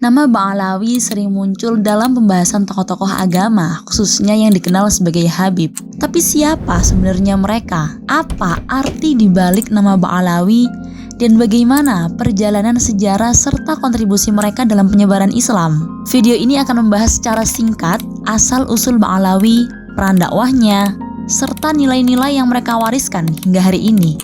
Nama Ba'alawi sering muncul dalam pembahasan tokoh-tokoh agama, khususnya yang dikenal sebagai Habib. Tapi siapa sebenarnya mereka? Apa arti dibalik nama Ba'alawi? Dan bagaimana perjalanan sejarah serta kontribusi mereka dalam penyebaran Islam? Video ini akan membahas secara singkat asal-usul Ba'alawi, peran dakwahnya, serta nilai-nilai yang mereka wariskan hingga hari ini.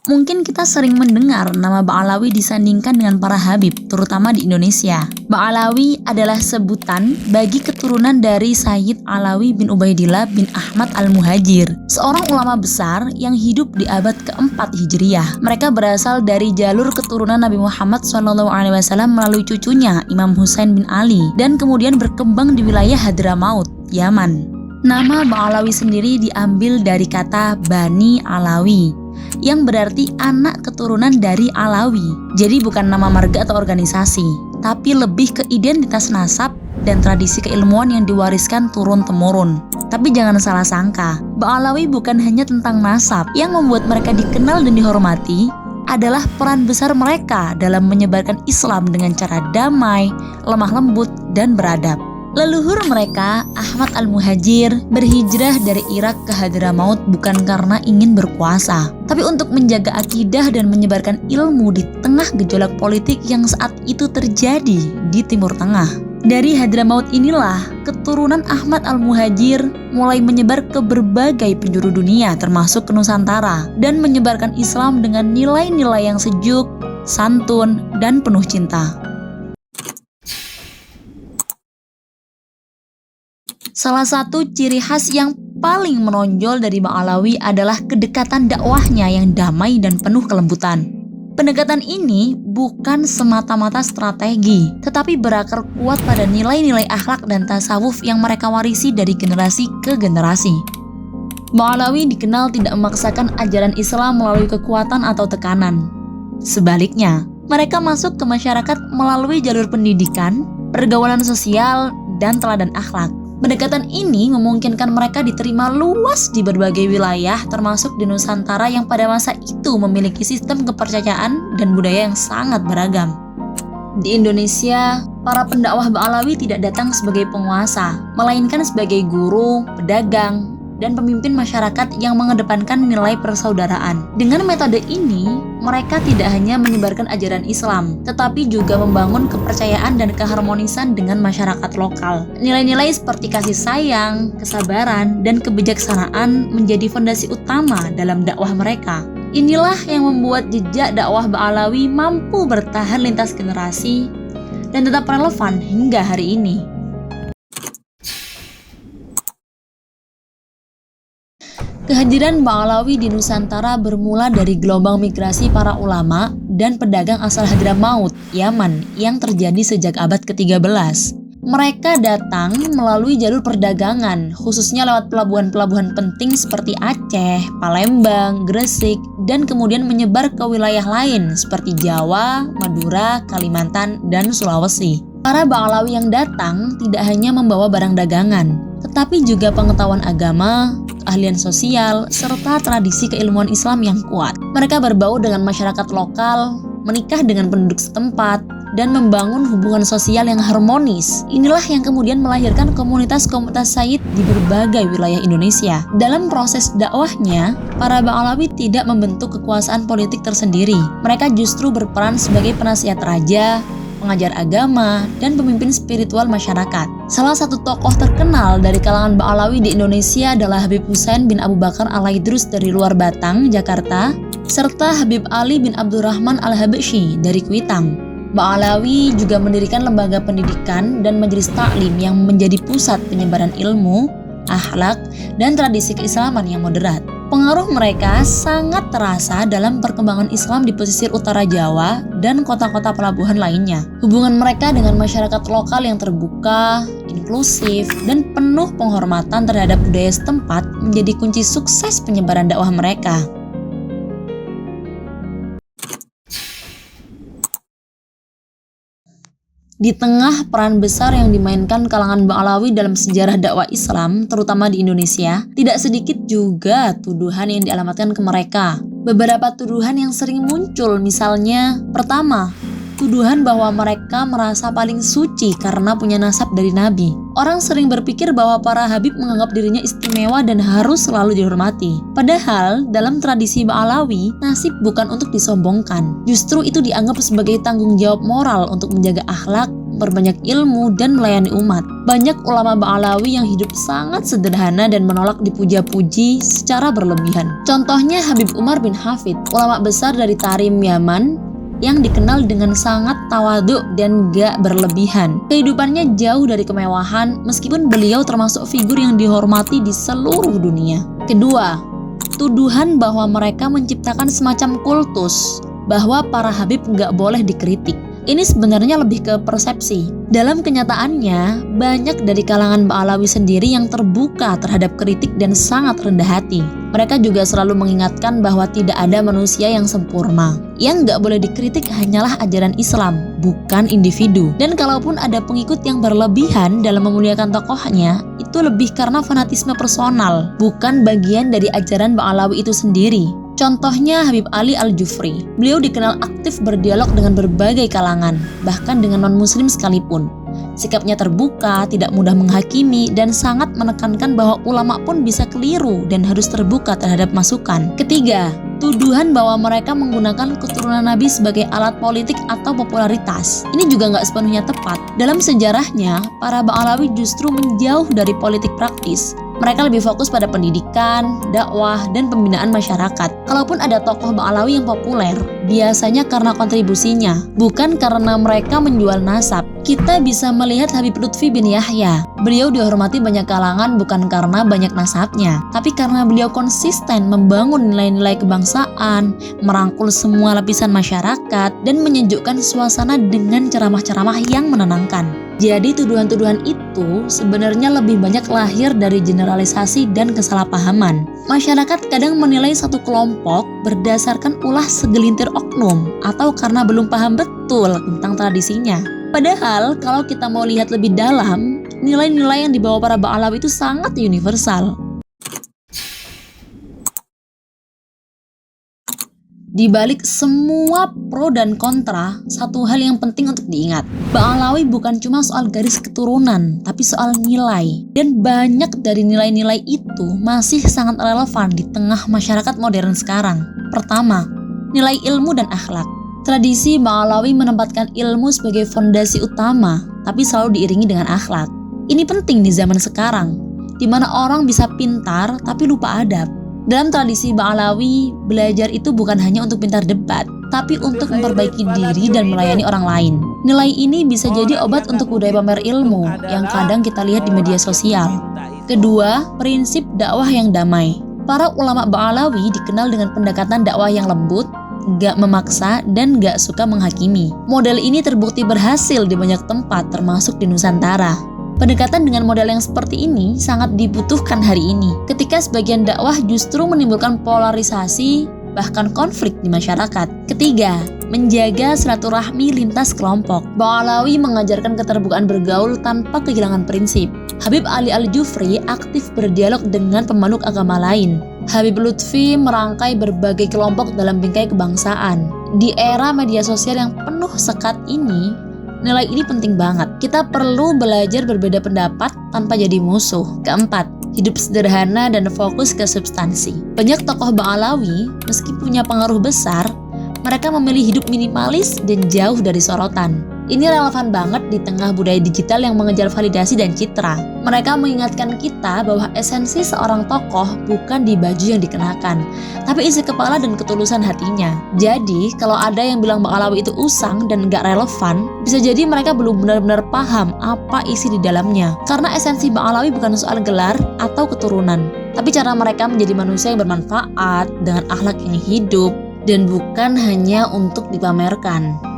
Mungkin kita sering mendengar nama Ba'alawi disandingkan dengan para Habib, terutama di Indonesia. Ba'alawi adalah sebutan bagi keturunan dari Sayyid Alawi bin Ubaidillah bin Ahmad al-Muhajir, seorang ulama besar yang hidup di abad keempat Hijriyah. Mereka berasal dari jalur keturunan Nabi Muhammad SAW melalui cucunya Imam Husain bin Ali, dan kemudian berkembang di wilayah Hadramaut, Yaman. Nama Ba'alawi sendiri diambil dari kata Bani Alawi, yang berarti anak keturunan dari Alawi. Jadi bukan nama marga atau organisasi, tapi lebih ke identitas nasab dan tradisi keilmuan yang diwariskan turun-temurun. Tapi jangan salah sangka, Ba'alawi bukan hanya tentang nasab. Yang membuat mereka dikenal dan dihormati adalah peran besar mereka dalam menyebarkan Islam dengan cara damai, lemah lembut, dan beradab. Leluhur mereka, Ahmad al-Muhajir, berhijrah dari Irak ke Hadramaut bukan karena ingin berkuasa, tapi untuk menjaga akidah dan menyebarkan ilmu di tengah gejolak politik yang saat itu terjadi di Timur Tengah. Dari Hadramaut inilah keturunan Ahmad al-Muhajir mulai menyebar ke berbagai penjuru dunia termasuk ke Nusantara dan menyebarkan Islam dengan nilai-nilai yang sejuk, santun, dan penuh cinta. Salah satu ciri khas yang paling menonjol dari Ba'alawi adalah kedekatan dakwahnya yang damai dan penuh kelembutan. Pendekatan ini bukan semata-mata strategi, tetapi berakar kuat pada nilai-nilai akhlak dan tasawuf yang mereka warisi dari generasi ke generasi. Ba'alawi dikenal tidak memaksakan ajaran Islam melalui kekuatan atau tekanan. Sebaliknya, mereka masuk ke masyarakat melalui jalur pendidikan, pergaulan sosial, dan teladan akhlak. Pendekatan ini memungkinkan mereka diterima luas di berbagai wilayah termasuk di Nusantara yang pada masa itu memiliki sistem kepercayaan dan budaya yang sangat beragam. Di Indonesia, para pendakwah Ba'alawi tidak datang sebagai penguasa, melainkan sebagai guru, pedagang, dan pemimpin masyarakat yang mengedepankan nilai persaudaraan. Dengan metode ini, mereka tidak hanya menyebarkan ajaran Islam, tetapi juga membangun kepercayaan dan keharmonisan dengan masyarakat lokal. Nilai-nilai seperti kasih sayang, kesabaran, dan kebijaksanaan menjadi fondasi utama dalam dakwah mereka. Inilah yang membuat jejak dakwah Ba'alawi mampu bertahan lintas generasi dan tetap relevan hingga hari ini. Kehadiran Ba'alawi di Nusantara bermula dari gelombang migrasi para ulama dan pedagang asal Hadramaut, Yaman yang terjadi sejak abad ke-13. Mereka datang melalui jalur perdagangan, khususnya lewat pelabuhan-pelabuhan penting seperti Aceh, Palembang, Gresik, dan kemudian menyebar ke wilayah lain seperti Jawa, Madura, Kalimantan, dan Sulawesi. Para Ba'alawi yang datang tidak hanya membawa barang dagangan, tetapi juga pengetahuan agama, keahlian sosial, serta tradisi keilmuan Islam yang kuat. Mereka berbau dengan masyarakat lokal, menikah dengan penduduk setempat, dan membangun hubungan sosial yang harmonis. Inilah yang kemudian melahirkan komunitas-komunitas Sayyid di berbagai wilayah Indonesia. Dalam proses dakwahnya, para Ba'alawi tidak membentuk kekuasaan politik tersendiri. Mereka justru berperan sebagai penasihat raja, pengajar agama, dan pemimpin spiritual masyarakat. Salah satu tokoh terkenal dari kalangan Ba'alawi di Indonesia adalah Habib Husain bin Abu Bakar al-Aidrus dari Luar Batang, Jakarta, serta Habib Ali bin Abdurrahman al-Habsyi dari Kuitang. Ba'alawi juga mendirikan lembaga pendidikan dan majelis taklim yang menjadi pusat penyebaran ilmu, akhlak, dan tradisi keislaman yang moderat. Pengaruh mereka sangat terasa dalam perkembangan Islam di pesisir utara Jawa dan kota-kota pelabuhan lainnya. Hubungan mereka dengan masyarakat lokal yang terbuka, inklusif, dan penuh penghormatan terhadap budaya setempat menjadi kunci sukses penyebaran dakwah mereka. Di tengah peran besar yang dimainkan kalangan Ba'alawi dalam sejarah dakwah Islam, terutama di Indonesia, tidak sedikit juga tuduhan yang dialamatkan ke mereka. Beberapa tuduhan yang sering muncul, misalnya, pertama, tuduhan bahwa mereka merasa paling suci karena punya nasab dari Nabi. Orang sering berpikir bahwa para habib menganggap dirinya istimewa dan harus selalu dihormati. Padahal, dalam tradisi Ba'alawi, nasib bukan untuk disombongkan. Justru itu dianggap sebagai tanggung jawab moral untuk menjaga akhlak, memperbanyak ilmu, dan melayani umat. Banyak ulama Ba'alawi yang hidup sangat sederhana dan menolak dipuja-puji secara berlebihan. Contohnya Habib Umar bin Hafid, ulama besar dari Tarim, Yaman, yang dikenal dengan sangat tawaduk dan gak berlebihan. Kehidupannya jauh dari kemewahan, meskipun beliau termasuk figur yang dihormati di seluruh dunia. Kedua, tuduhan bahwa mereka menciptakan semacam kultus, bahwa para habib gak boleh dikritik. Ini sebenarnya lebih ke persepsi. Dalam kenyataannya, banyak dari kalangan Ba'alawi sendiri yang terbuka terhadap kritik dan sangat rendah hati. Mereka juga selalu mengingatkan bahwa tidak ada manusia yang sempurna. Yang nggak boleh dikritik hanyalah ajaran Islam, bukan individu. Dan kalaupun ada pengikut yang berlebihan dalam memuliakan tokohnya, itu lebih karena fanatisme personal, bukan bagian dari ajaran Ba'alawi itu sendiri. Contohnya Habib Ali Al-Jufri. Beliau dikenal aktif berdialog dengan berbagai kalangan, bahkan dengan non-muslim sekalipun. Sikapnya terbuka, tidak mudah menghakimi, dan sangat menekankan bahwa ulama pun bisa keliru dan harus terbuka terhadap masukan. Ketiga, tuduhan bahwa mereka menggunakan keturunan Nabi sebagai alat politik atau popularitas. Ini juga nggak sepenuhnya tepat. Dalam sejarahnya, para Ba'alawi justru menjauh dari politik praktis. Mereka lebih fokus pada pendidikan, dakwah, dan pembinaan masyarakat. Kalaupun ada tokoh Ba'alawi yang populer, biasanya karena kontribusinya, bukan karena mereka menjual nasab. Kita bisa melihat Habib Lutfi bin Yahya. Beliau dihormati banyak kalangan bukan karena banyak nasabnya, tapi karena beliau konsisten membangun nilai-nilai kebangsaan, merangkul semua lapisan masyarakat, dan menyejukkan suasana dengan ceramah-ceramah yang menenangkan. Jadi tuduhan-tuduhan itu sebenarnya lebih banyak lahir dari generalisasi dan kesalahpahaman. Masyarakat kadang menilai satu kelompok berdasarkan ulah segelintir oknum atau karena belum paham betul tentang tradisinya. Padahal kalau kita mau lihat lebih dalam, nilai-nilai yang dibawa para Ba'alawi itu sangat universal. Di balik semua pro dan kontra, satu hal yang penting untuk diingat. Ba'alawi bukan cuma soal garis keturunan, tapi soal nilai. Dan banyak dari nilai-nilai itu masih sangat relevan di tengah masyarakat modern sekarang. Pertama, nilai ilmu dan akhlak. Tradisi Ba'alawi menempatkan ilmu sebagai fondasi utama, tapi selalu diiringi dengan akhlak. Ini penting di zaman sekarang, di mana orang bisa pintar tapi lupa adab. Dalam tradisi Ba'alawi, belajar itu bukan hanya untuk pintar debat, tapi untuk memperbaiki diri dan melayani orang lain. Nilai ini bisa jadi obat untuk budaya pamer ilmu yang kadang kita lihat di media sosial. Kedua, prinsip dakwah yang damai. Para ulama Ba'alawi dikenal dengan pendekatan dakwah yang lembut, gak memaksa, dan gak suka menghakimi. Model ini terbukti berhasil di banyak tempat, termasuk di Nusantara. Pendekatan dengan model yang seperti ini sangat dibutuhkan hari ini, ketika sebagian dakwah justru menimbulkan polarisasi, bahkan konflik di masyarakat. Ketiga, menjaga silaturahmi lintas kelompok. Ba'alawi mengajarkan keterbukaan bergaul tanpa kehilangan prinsip. Habib Ali Al-Jufri aktif berdialog dengan pemeluk agama lain. Habib Lutfi merangkai berbagai kelompok dalam bingkai kebangsaan. Di era media sosial yang penuh sekat ini, nilai ini penting banget. Kita perlu belajar berbeda pendapat tanpa jadi musuh. Keempat, hidup sederhana dan fokus ke substansi. Banyak tokoh Ba'alawi, meski punya pengaruh besar, mereka memilih hidup minimalis dan jauh dari sorotan. Ini relevan banget di tengah budaya digital yang mengejar validasi dan citra. Mereka mengingatkan kita bahwa esensi seorang tokoh bukan di baju yang dikenakan, tapi isi kepala dan ketulusan hatinya. Jadi, kalau ada yang bilang Ba'alawi itu usang dan gak relevan, bisa jadi mereka belum benar-benar paham apa isi di dalamnya. Karena esensi Ba'alawi bukan soal gelar atau keturunan, tapi cara mereka menjadi manusia yang bermanfaat dengan akhlak yang hidup dan bukan hanya untuk dipamerkan.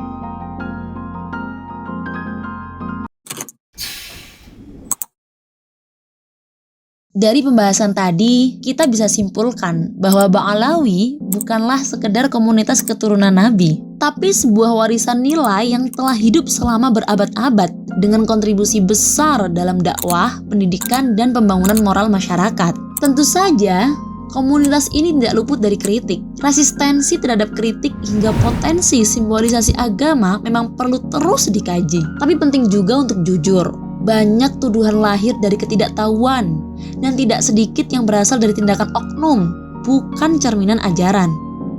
Dari pembahasan tadi, kita bisa simpulkan bahwa Ba'alawi bukanlah sekedar komunitas keturunan Nabi, tapi sebuah warisan nilai yang telah hidup selama berabad-abad dengan kontribusi besar dalam dakwah, pendidikan, dan pembangunan moral masyarakat. Tentu saja, komunitas ini tidak luput dari kritik. Resistensi terhadap kritik hingga potensi simbolisasi agama memang perlu terus dikaji. Tapi penting juga untuk jujur. Banyak tuduhan lahir dari ketidaktahuan dan tidak sedikit yang berasal dari tindakan oknum, bukan cerminan ajaran.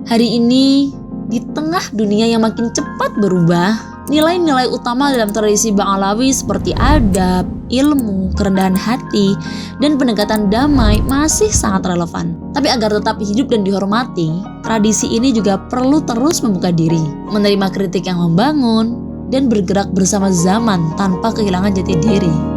Hari ini, di tengah dunia yang makin cepat berubah, nilai-nilai utama dalam tradisi Ba'alawi seperti adab, ilmu, kerendahan hati, dan pendekatan damai masih sangat relevan. Tapi agar tetap hidup dan dihormati, tradisi ini juga perlu terus membuka diri, menerima kritik yang membangun, dan bergerak bersama zaman tanpa kehilangan jati diri.